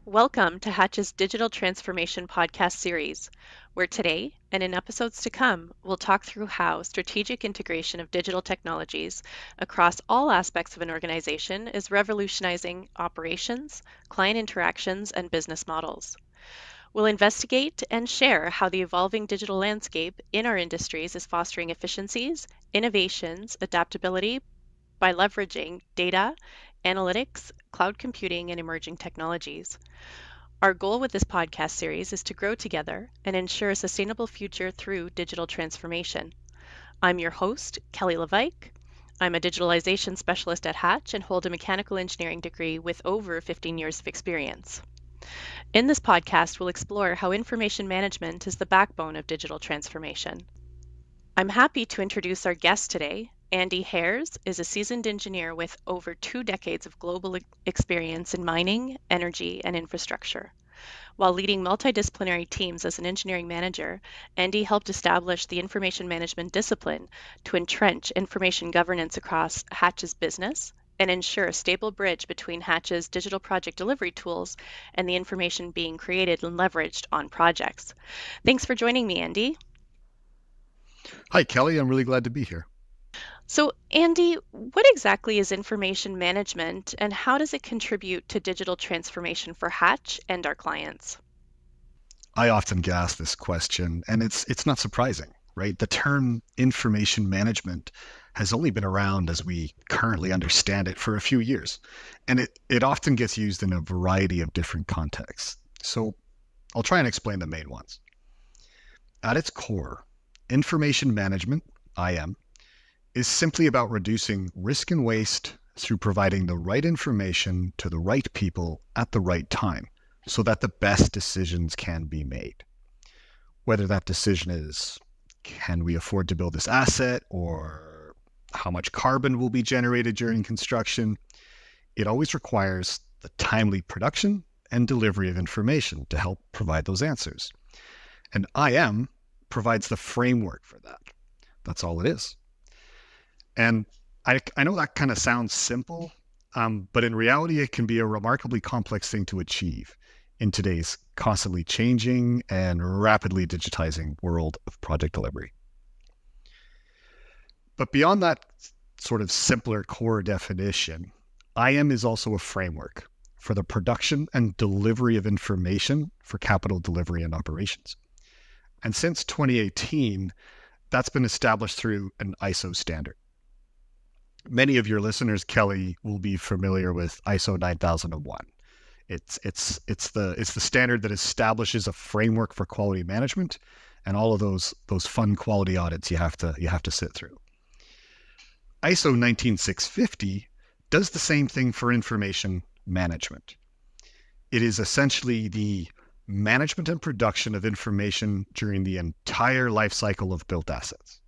Welcome to Hatch's Digital Transformation Podcast series, where today and in episodes to come, we'll talk through how strategic integration of digital technologies across all aspects of an organization is revolutionizing operations, client interactions, and business models. We'll investigate and share how the evolving digital landscape in our industries is fostering efficiencies, innovations, adaptability by leveraging data, analytics, cloud computing, and emerging technologies. Our goal with this podcast series is to grow together and ensure a sustainable future through digital transformation. I'm your host, Kelly Levesque. I'm a digitalization specialist at Hatch and hold a mechanical engineering degree with over 15 years of experience. In this podcast, we'll explore how information management is the backbone of digital transformation. I'm happy to introduce our guest today. Andy Hares is a seasoned engineer with over 2 decades of global experience in mining, energy, and infrastructure. While leading multidisciplinary teams as an engineering manager, Andy helped establish the information management discipline to entrench information governance across Hatch's business and ensure a stable bridge between Hatch's digital project delivery tools and the information being created and leveraged on projects. Thanks for joining me, Andy. Hi, Kelly. I'm really glad to be here. So, Andy, what exactly is information management and how does it contribute to digital transformation for Hatch and our clients? I often get asked this question, and it's not surprising, right? The term information management has only been around as we currently understand it for a few years, and it often gets used in a variety of different contexts. So I'll try and explain the main ones. At its core, information management, IM, is simply about reducing risk and waste through providing the right information to the right people at the right time so that the best decisions can be made. Whether that decision is, can we afford to build this asset, or how much carbon will be generated during construction, it always requires the timely production and delivery of information to help provide those answers. And IM provides the framework for that. That's all it is. And I know that kind of sounds simple, but in reality, it can be a remarkably complex thing to achieve in today's constantly changing and rapidly digitizing world of project delivery. But beyond that sort of simpler core definition, IM is also a framework for the production and delivery of information for capital delivery and operations. And since 2018, that's been established through an ISO standard. Many of your listeners, Kelly, will be familiar with ISO 9001. It's the standard that establishes a framework for quality management and all of those fun quality audits you have to sit through. ISO 19650 does the same thing for information management. It is essentially the management and production of information during the entire life cycle of built assets.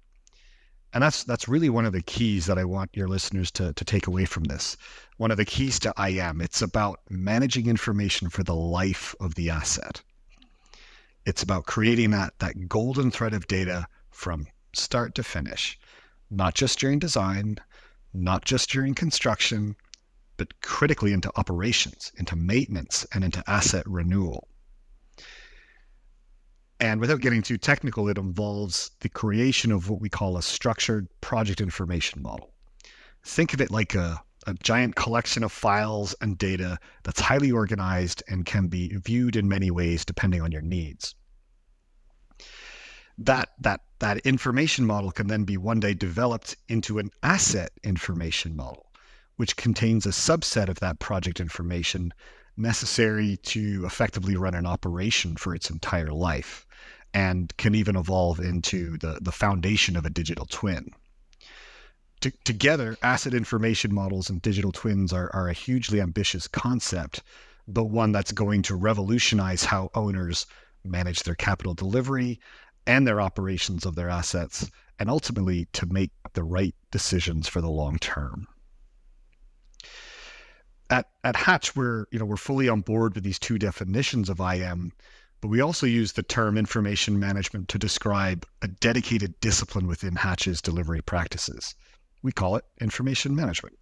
And that's really one of the keys that I want your listeners to take away from this. One of the keys to IM, it's about managing information for the life of the asset. It's about creating that golden thread of data from start to finish, not just during design, not just during construction, but critically into operations, into maintenance, and into asset renewal. And without getting too technical, it involves the creation of what we call a structured project information model. Think of it like a giant collection of files and data that's highly organized and can be viewed in many ways depending on your needs. That information model can then be one day developed into an asset information model, which contains a subset of that project information necessary to effectively run an operation for its entire life, and can even evolve into the foundation of a digital twin. Together, asset information models and digital twins are a hugely ambitious concept, but one that's going to revolutionize how owners manage their capital delivery and their operations of their assets, and ultimately to make the right decisions for the long term. At Hatch, we're fully on board with these two definitions of IM, But we also use the term information management to describe a dedicated discipline within Hatch's delivery practices. We call it information management.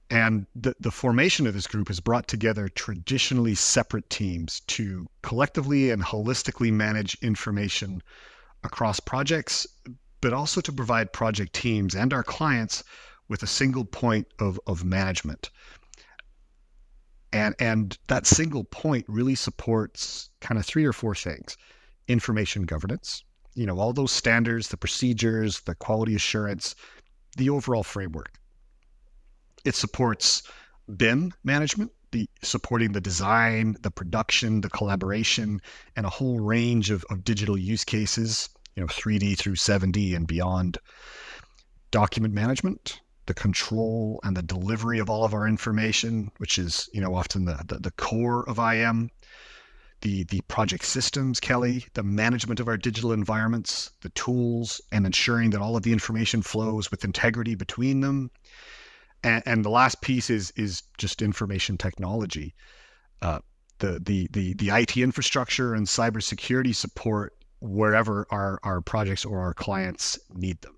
And the formation of this group has brought together traditionally separate teams to collectively and holistically manage information across projects, but also to provide project teams and our clients with a single point of management. And that single point really supports kind of 3 or 4 things. Information governance, all those standards, the procedures, the quality assurance, the overall framework. It supports BIM management, supporting the design, the production, the collaboration, and a whole range of digital use cases, 3D through 7D and beyond. Document management, the control and the delivery of all of our information, which is, often the core of IM. The project systems, Kelly, the management of our digital environments, the tools, and ensuring that all of the information flows with integrity between them. And the last piece is just information technology, the IT infrastructure and cybersecurity support wherever our projects or our clients need them.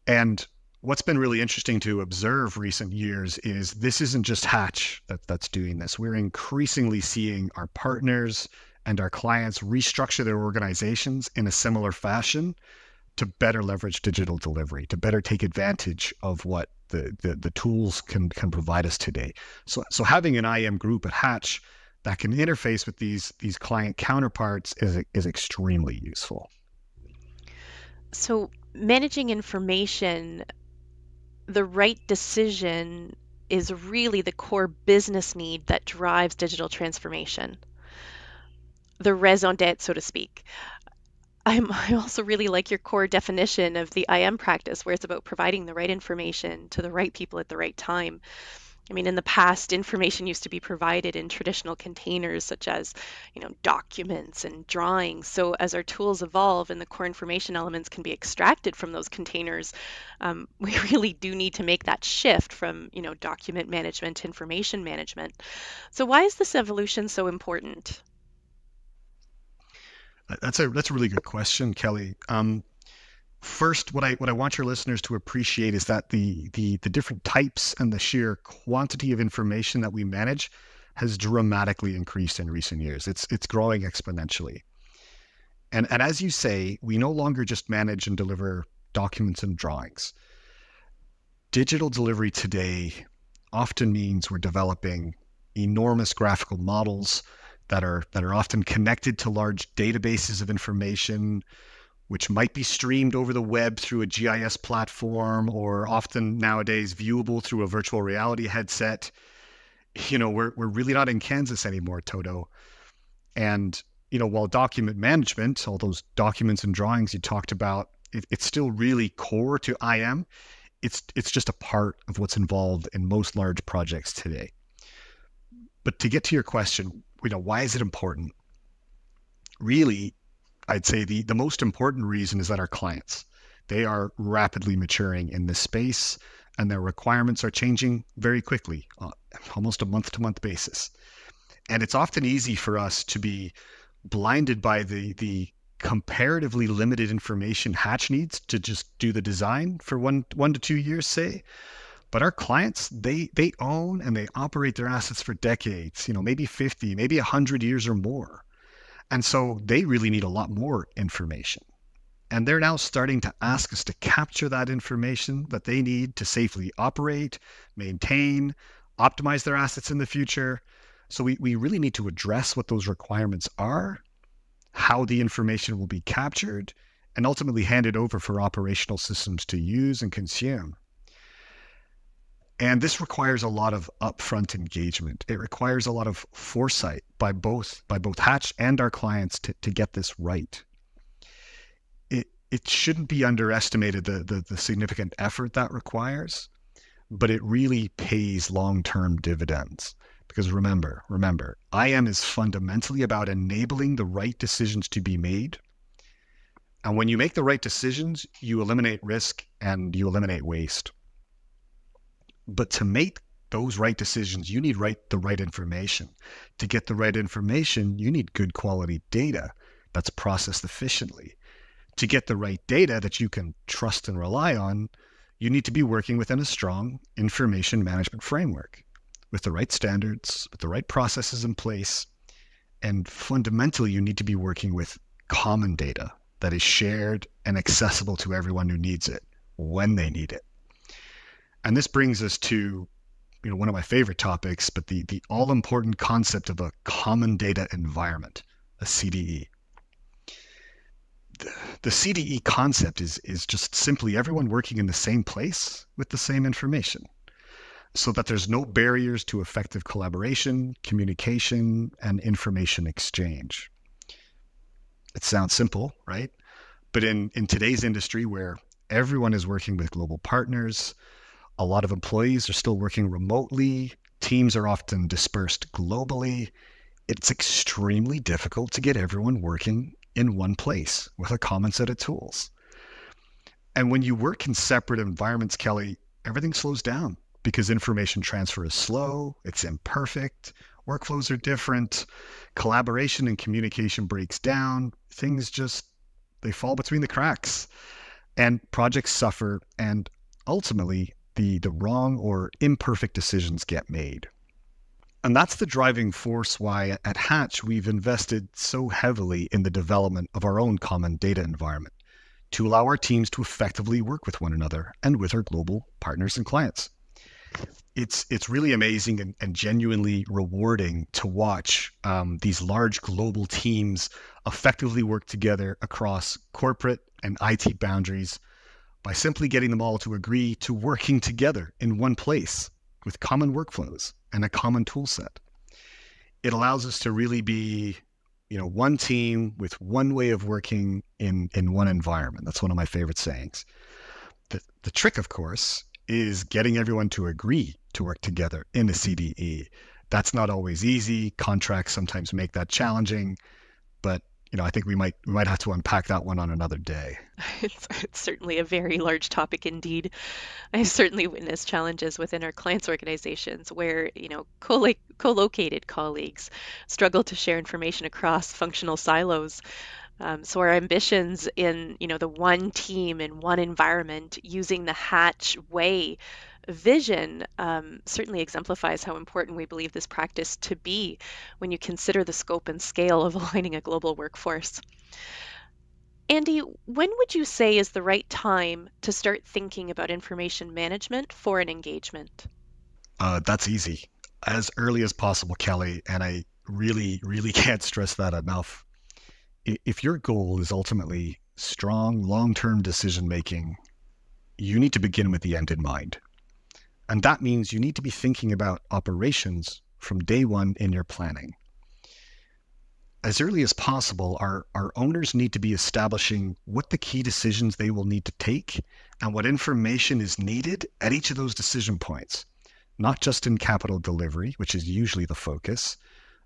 And what's been really interesting to observe recent years is this isn't just Hatch that's doing this. We're increasingly seeing our partners and our clients restructure their organizations in a similar fashion to better leverage digital delivery, to better take advantage of what the tools can provide us today. So having an IM group at Hatch that can interface with these client counterparts is extremely useful. So managing information, the right decision is really the core business need that drives digital transformation. The raison d'etre, so to speak. I also really like your core definition of the IM practice, where it's about providing the right information to the right people at the right time. I mean, in the past, information used to be provided in traditional containers, such as, documents and drawings. So as our tools evolve and the core information elements can be extracted from those containers, we really do need to make that shift from, document management to information management. So why is this evolution so important? That's a really good question, Kelly. First, what I want your listeners to appreciate is that the different types and the sheer quantity of information that we manage has dramatically increased in recent years. It's growing exponentially. And as you say, we no longer just manage and deliver documents and drawings. Digital delivery today often means we're developing enormous graphical models that are often connected to large databases of information, which might be streamed over the web through a GIS platform, or often nowadays viewable through a virtual reality headset. We're really not in Kansas anymore, Toto. And while document management, all those documents and drawings you talked about, it's still really core to IM. It's just a part of what's involved in most large projects today. But to get to your question, why is it important? Really, I'd say the most important reason is that our clients, they are rapidly maturing in this space, and their requirements are changing very quickly, almost a month-to-month basis. And it's often easy for us to be blinded by the comparatively limited information Hatch needs to just do the design for 1 to 2 years, say. But our clients, they own and they operate their assets for decades, maybe 50, maybe 100 years or more. And so they really need a lot more information. And they're now starting to ask us to capture that information that they need to safely operate, maintain, optimize their assets in the future. So we really need to address what those requirements are, how the information will be captured, and ultimately handed over for operational systems to use and consume. And this requires a lot of upfront engagement. It requires a lot of foresight by both Hatch and our clients to get this right. It shouldn't be underestimated the significant effort that requires, but it really pays long-term dividends. Because remember, IM is fundamentally about enabling the right decisions to be made. And when you make the right decisions, you eliminate risk and you eliminate waste. But to make those right decisions, you need the right information. To get the right information, you need good quality data that's processed efficiently. To get the right data that you can trust and rely on, you need to be working within a strong information management framework with the right standards, with the right processes in place. And fundamentally, you need to be working with common data that is shared and accessible to everyone who needs it when they need it. And this brings us to one of my favorite topics, but the all important concept of a common data environment, a CDE. The CDE concept is just simply everyone working in the same place with the same information, so that there's no barriers to effective collaboration, communication, and information exchange. It sounds simple, right? But in today's industry, where everyone is working with global partners, a lot of employees are still working remotely, teams are often dispersed globally, it's extremely difficult to get everyone working in one place with a common set of tools. And when you work in separate environments, Kelly, everything slows down because information transfer is slow, it's imperfect, workflows are different, collaboration and communication breaks down, things just, they fall between the cracks, and projects suffer, and ultimately the wrong or imperfect decisions get made. And that's the driving force why at Hatch we've invested so heavily in the development of our own common data environment to allow our teams to effectively work with one another and with our global partners and clients. It's really amazing and genuinely rewarding to watch these large global teams effectively work together across corporate and IT boundaries by simply getting them all to agree to working together in one place with common workflows and a common tool set. It allows us to really be, one team with one way of working in one environment. That's one of my favorite sayings. The trick, of course, is getting everyone to agree to work together in a CDE. That's not always easy. Contracts sometimes make that challenging, but I think we might have to unpack that one on another day. It's certainly a very large topic indeed. I've certainly witnessed challenges within our clients' organizations where, co-located colleagues struggle to share information across functional silos. So our ambitions in, the one team in one environment using the Hatch way vision certainly exemplifies how important we believe this practice to be when you consider the scope and scale of aligning a global workforce. Andy, when would you say is the right time to start thinking about information management for an engagement? That's easy. As early as possible, Kelly, and I really, really can't stress that enough. If your goal is ultimately strong long-term decision making, you need to begin with the end in mind. And that means you need to be thinking about operations from day one in your planning. As early as possible, our owners need to be establishing what the key decisions they will need to take and what information is needed at each of those decision points, not just in capital delivery, which is usually the focus,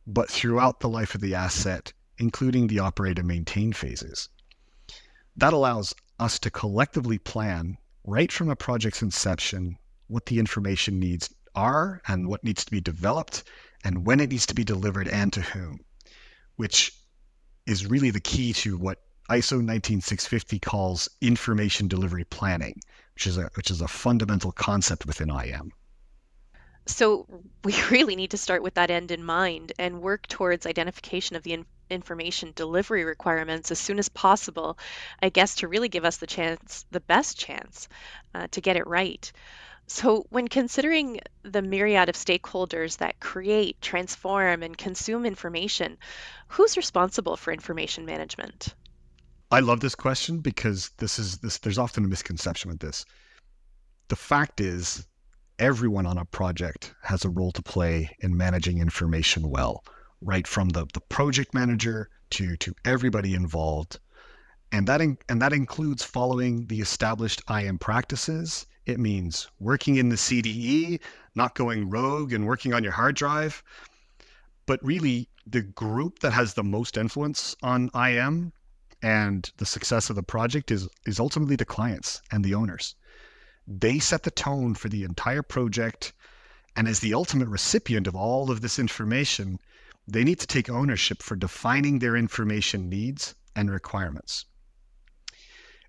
but throughout the life of the asset, including the operate and maintain phases. That allows us to collectively plan right from a project's inception what the information needs are and what needs to be developed and when it needs to be delivered and to whom, which is really the key to what ISO 19650 calls information delivery planning, which is a fundamental concept within IM. So we really need to start with that end in mind and work towards identification of the information delivery requirements as soon as possible, I guess, to really give us the best chance to get it right. So when considering the myriad of stakeholders that create, transform, and consume information, who's responsible for information management? I love this question because there's often a misconception with this. The fact is, everyone on a project has a role to play in managing information well, right from the project manager to everybody involved. And that includes following the established IM practices. It means working in the CDE, not going rogue and working on your hard drive. But really, the group that has the most influence on IM and the success of the project is ultimately the clients and the owners. They set the tone for the entire project, And as the ultimate recipient of all of this information, they need to take ownership for defining their information needs and requirements.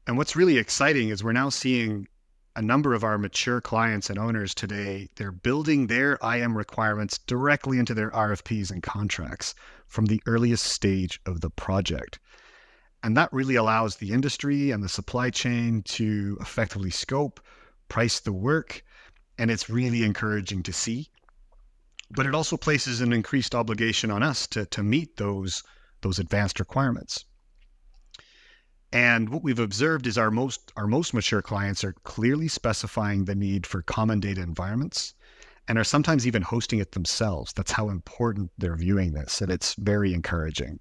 And what's really exciting is we're now seeing a number of our mature clients and owners today, they're building their IM requirements directly into their RFPs and contracts from the earliest stage of the project. And that really allows the industry and the supply chain to effectively scope, price the work, and it's really encouraging to see. But it also places an increased obligation on us to meet those advanced requirements. And what we've observed is our most mature clients are clearly specifying the need for common data environments and are sometimes even hosting it themselves. That's how important they're viewing this, and it's very encouraging.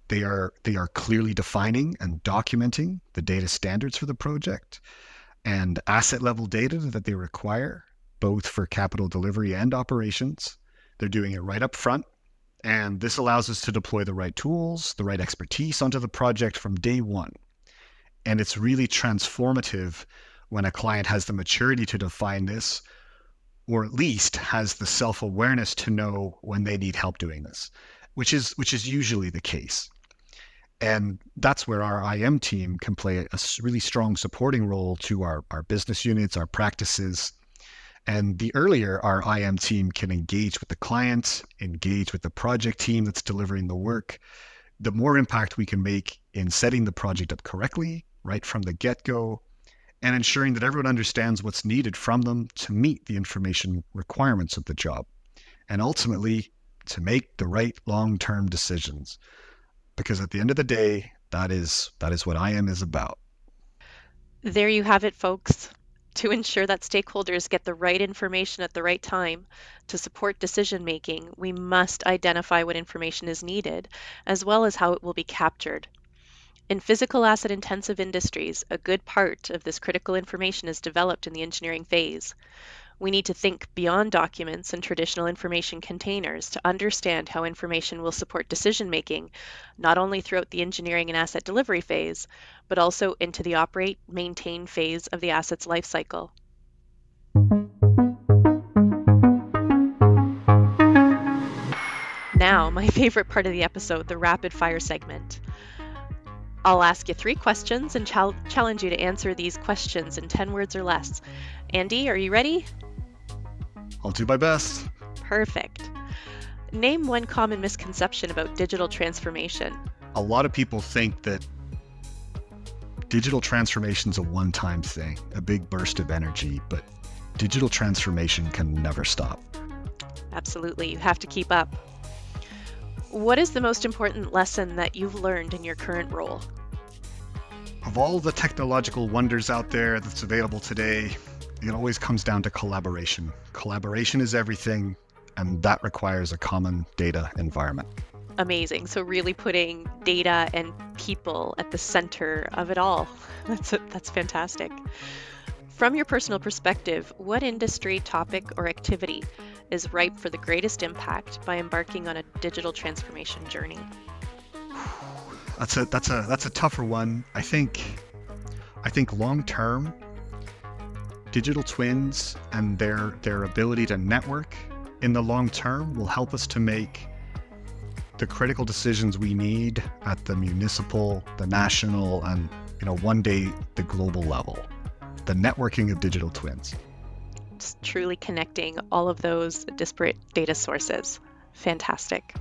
They are clearly defining and documenting the data standards for the project and asset level data that they require, both for capital delivery and operations. They're doing it right up front. And this allows us to deploy the right tools, the right expertise onto the project from day one. And it's really transformative when a client has the maturity to define this, or at least has the self-awareness to know when they need help doing this, which is usually the case. And that's where our IM team can play a really strong supporting role to our business units, our practices. And the earlier our IM team can engage with the client, engage with the project team that's delivering the work, the more impact we can make in setting the project up correctly, right from the get-go, and ensuring that everyone understands what's needed from them to meet the information requirements of the job, and ultimately to make the right long-term decisions. Because at the end of the day, that is what IM is about. There you have it, folks. To ensure that stakeholders get the right information at the right time to support decision making, we must identify what information is needed, as well as how it will be captured. In physical asset intensive industries, a good part of this critical information is developed in the engineering phase. We need to think beyond documents and traditional information containers to understand how information will support decision making, not only throughout the engineering and asset delivery phase, but also into the operate, maintain phase of the asset's life cycle. Now, my favorite part of the episode, the rapid fire segment. I'll ask you 3 questions and challenge you to answer these questions in 10 words or less. Andy, are you ready? I'll do my best. Perfect. Name one common misconception about digital transformation. A lot of people think that digital transformation is a one-time thing, a big burst of energy, but digital transformation can never stop. Absolutely, you have to keep up. What is the most important lesson that you've learned in your current role? Of all the technological wonders out there that's available today, it always comes down to collaboration. Collaboration is everything, and that requires a common data environment. Amazing. So really putting data and people at the center of it all. That's fantastic. From your personal perspective, what industry, topic, or activity is ripe for the greatest impact by embarking on a digital transformation journey? That's a tougher one. I think long term, digital twins and their ability to network in the long term will help us to make the critical decisions we need at the municipal, the national, and one day the global level. The networking of digital twins. It's truly connecting all of those disparate data sources. Fantastic.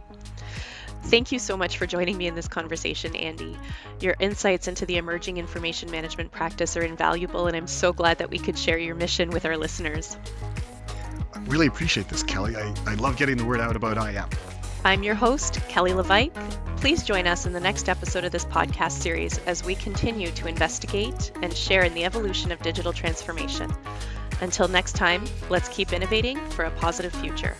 Thank you so much for joining me in this conversation, Andy. Your insights into the emerging information management practice are invaluable, and I'm so glad that we could share your mission with our listeners. I really appreciate this, Kelly. I love getting the word out about IM. I'm your host, Kelly Levesque. Please join us in the next episode of this podcast series as we continue to investigate and share in the evolution of digital transformation. Until next time, let's keep innovating for a positive future.